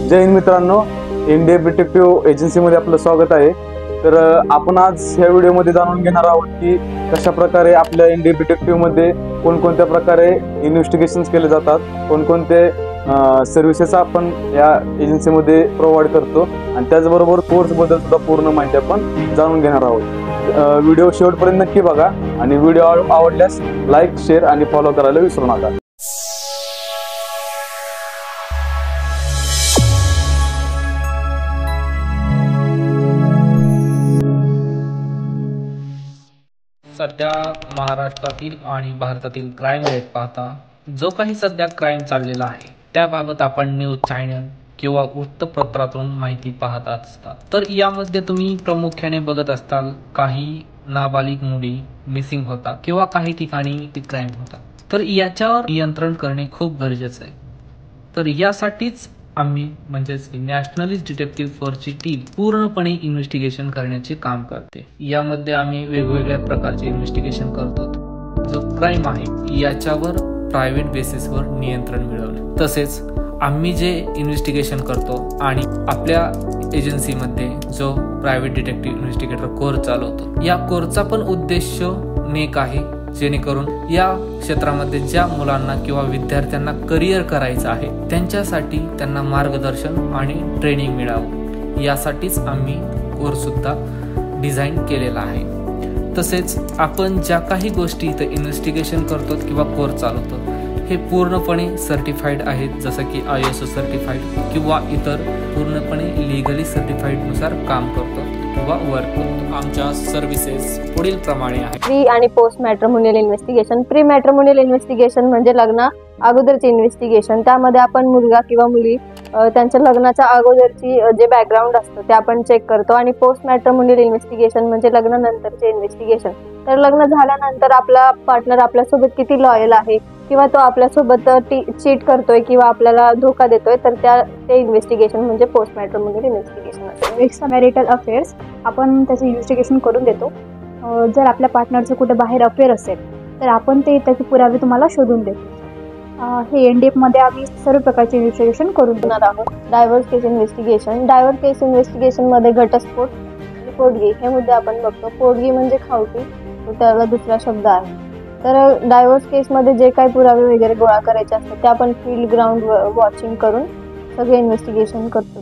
जय हिंद मित्रांनो, India detective एजन्सीमध्ये आपलं स्वागत आहे। तर आपण आज ह्या व्हिडिओमध्ये जाणून घेणार आहोत की कशा प्रकारे आपल्या इंडिया डिटेक्टिव्हमध्ये कोणकोणत्या प्रकारे इन्व्हेस्टिगेशन्स केले जातात, कोणकोणते सर्व्हिसेस आपण या एजन्सीमध्ये प्रोव्हाइड करतो आणि त्याचबरोबर कोर्सबद्दल सुद्धा पूर्ण माहिती आपण जाणून घेणार आहोत। व्हिडिओ शेवटपर्यंत नक्की बघा आणि व्हिडिओ आवडल्यास लाईक, शेअर आणि फॉलो करायला विसरू नका। सध्या महाराष्ट्रातील आणि भारतातील क्राईम रेट पाहता जो काही सध्या क्राईम चाललेला आहे त्याबाबत आपण न्यूज चॅनल किंवा वृत्तपत्रातून माहिती पाहत असता। तर यामध्ये तुम्ही प्रामुख्याने बघत असताल काही नाबालिग मुली मिसिंग होतात किंवा काही ठिकाणी क्राईम होतात। तर याच्यावर नियंत्रण करणे खूप गरजेचं आहे। तर यासाठीच आम्ही म्हणजेच नॅशनलिस्ट डिटेक्टिव्ह फोर्सची टीम पूर्णपणे इन्व्हेस्टिगेशन करण्याचे काम करते। यामध्ये आम्ही वेगवेगळ्या प्रकारचे इन्व्हेस्टिगेशन करतो। जो क्राईम आहे याच्यावर प्रायव्हेट बेसिसवर नियंत्रण मिळवणे, तसेच आम्ही जे इन्व्हेस्टिगेशन करतो आणि आपल्या एजन्सीमध्ये जो प्रायव्हेट डिटेक्टिव्ह इन्व्हेस्टिगेटर कोर्स चालवतो, या कोर्सचा पण उद्देश नेक आहे, जेणेकरून या क्षेत्रामध्ये ज्या मुलांना किंवा विद्यार्थ्यांना करिअर करायचं आहे त्यांच्यासाठी त्यांना मार्गदर्शन आणि ट्रेनिंग मिळावं, यासाठीच आम्ही कोर्स सुद्धा डिझाईन केलेला आहे। तसेच आपण ज्या काही गोष्टी इथं इन्व्हेस्टिगेशन करतो किंवा कोर्स चालवतो हे पूर्णपणे सर्टिफाईड आहेत, जसं की ISO सर्टिफाईड किंवा इतर पूर्णपणे लिगली सर्टिफाईड नुसार काम करतो किंवा वर्क करतो। आमच्या सर्व्हिसेस पुढील प्रमाणे आहेत। प्री आणि post matrimonial investigation. Pre matrimonial investigation म्हणजे लग्न अगोदरची इन्व्हेस्टिगेशन। त्यामध्ये आपण मुलगा किंवा मुली त्यांच्या लग्नाच्या अगोदरची जे बॅकग्राऊंड असतं ते आपण चेक करतो। आणि पोस्ट मॅट्रिमोनियल इन्व्हेस्टिगेशन म्हणजे लग्नानंतरचे इन्व्हेस्टिगेशन। तर लग्न झाल्यानंतर आपला पार्टनर आपल्यासोबत किती लॉयल आहे किंवा तो आपल्यासोबत चीट करतोय किंवा आपल्याला धोका देतोय, तर ते इन्व्हेस्टिगेशन म्हणजे पोस्ट मॅट्रिमोनियल इन्व्हेस्टिगेशन असतं। एक्स्ट्रा मॅरिटल अफेअर्स आपण त्याचं इन्व्हेस्टिगेशन करून देतो। जर आपल्या पार्टनरचं कुठे बाहेर अफेअर असेल तर आपण त्याचे पुरावे तुम्हाला शोधून देतो। हे एनडीएफमध्ये आम्ही सर्व प्रकारचे इन्व्हेस्टिगेशन करून देणार आहोत। डायव्हर्स केस इन्व्हेस्टिगेशन। डायव्हर्स केस इन्व्हेस्टिगेशनमध्ये घटस्फोट आणि पोटगी हे मुद्दे आपण बघतो। पोटगी म्हणजे खावटी, त्याला दुसरा शब्द आहे। तर डायव्हर्स केसमध्ये जे काही पुरावे वगैरे गोळा करायचे असतात ते आपण फील्ड ग्राउंड वॉचिंग करून सगळे इन्व्हेस्टिगेशन करतो।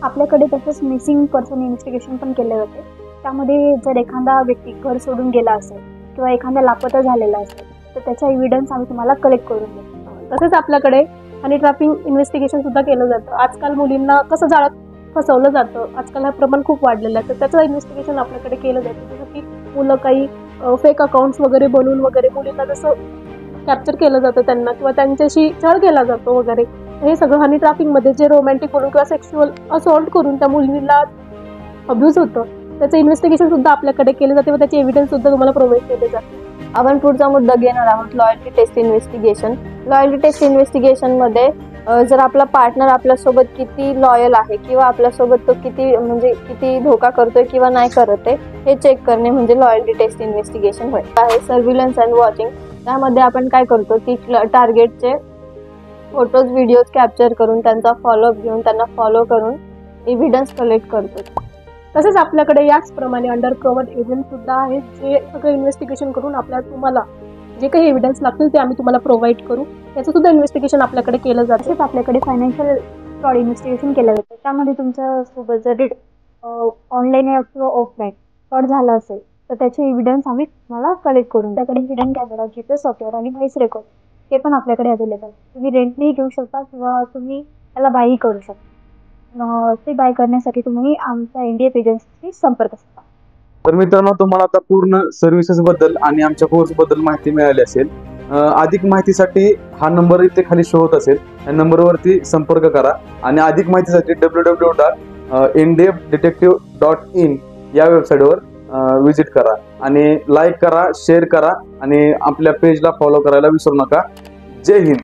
आपल्याकडे तसंच मिसिंग पर्सन इन्व्हेस्टिगेशन पण केले जाते। त्यामध्ये जर एखादा व्यक्ती घर सोडून गेला असेल किंवा एखादा लापता झालेला असेल तर त्याचा एव्हिडन्स आम्ही तुम्हाला कलेक्ट करून देतो। तसेच आपल्याकडे हनी ट्रॅपिंग इन्व्हेस्टिगेशन सुद्धा केलं जातं। आजकाल मुलींना कसं जाळ्यात फसवलं जातं, आजकाल हा प्रमाण खूप वाढलेलं आहे, तर त्याचं इन्व्हेस्टिगेशन आपल्याकडे केलं जातं। जसं की मुलं काही फेक अकाउंट्स वगैरे बनवून वगैरे मुलींना जसं कॅप्चर केलं जातं त्यांना किंवा त्यांच्याशी छळ केला जातो वगैरे, हे सगळं हनी ट्रॅपिंगमध्ये जे रोमॅन्टिक बोलून किंवा सेक्शुअल असॉल्ट करून त्या मुलीला अब्यूज होतं त्याचं इन्व्हेस्टिगेशन सुद्धा आपल्याकडे केलं जाते व त्याचे एव्हिडन्स सुद्धा तुम्हाला प्रोव्हाइड केले जाते। आपण पुढचा मुद्दा घेणार आहोत loyalty test investigation. Loyalty test इन्व्हेस्टिगेशनमध्ये जर आपला पार्टनर आपल्यासोबत किती लॉयल आहे किंवा आपल्यासोबत तो किती धोका करतोय किंवा नाही करत आहे हे चेक करणे म्हणजे लॉयल्टी टेस्ट इन्व्हेस्टिगेशन होय आहे। सर्व्हिलन्स अँड वॉचिंग, त्यामध्ये आपण काय करतो की टार्गेटचे फोटोज व्हिडिओज कॅप्चर करून त्यांचा फॉलोअप घेऊन त्यांना फॉलो करून एव्हिडन्स कलेक्ट करतो। तसेच आपल्याकडे याचप्रमाणे अंडर कव्हर एजंट सुद्धा आहेत जे सगळं इन्व्हेस्टिगेशन करून तुम्हाला जे काही एव्हिडन्स लागतील ते आम्ही तुम्हाला प्रोव्हाइड करू। याचं सुद्धा इन्व्हेस्टिगेशन आपल्याकडे केलं जातं। तसेच आपल्याकडे फायनान्शियल फ्रॉड इन्व्हेस्टिगेशन केलं जातं। त्यामध्ये तुमच्या सोबत जर ऑनलाईन किंवा ऑफलाईन फ्रॉड झाला असेल तर त्याचे एव्हिडन्स आम्ही तुम्हाला कलेक्ट करून त्याकडे हिडन कॅमेरा, जीपीएस सॉफ्टवेअर आणि व्हॉइस रेकॉर्ड हे पण आपल्याकडे अवेलेबल। तुम्ही रेंटनेही घेऊ शकता किंवा तुम्ही त्याला बायही करू शकता। ते बाय करण्यासाठी तुम्ही आमच्या इंडिया एजन्सीशी संपर्क साधा। तर मित्रांनो, तुम्हाला आता पूर्ण सर्व्हिसेस बद्दल आणि आमच्या कोर्स बद्दल माहिती मिळाली असेल। अधिक माहितीसाठी हा नंबर इथे खाली शो होत असेल, या नंबरवरती संपर्क करा आणि अधिक माहितीसाठी www.indiadetective.in या वेबसाईटवर व्हिजिट करा आणि लाईक करा, शेअर करा आणि आपल्या पेजला फॉलो करायला विसरू नका। जय हिंद।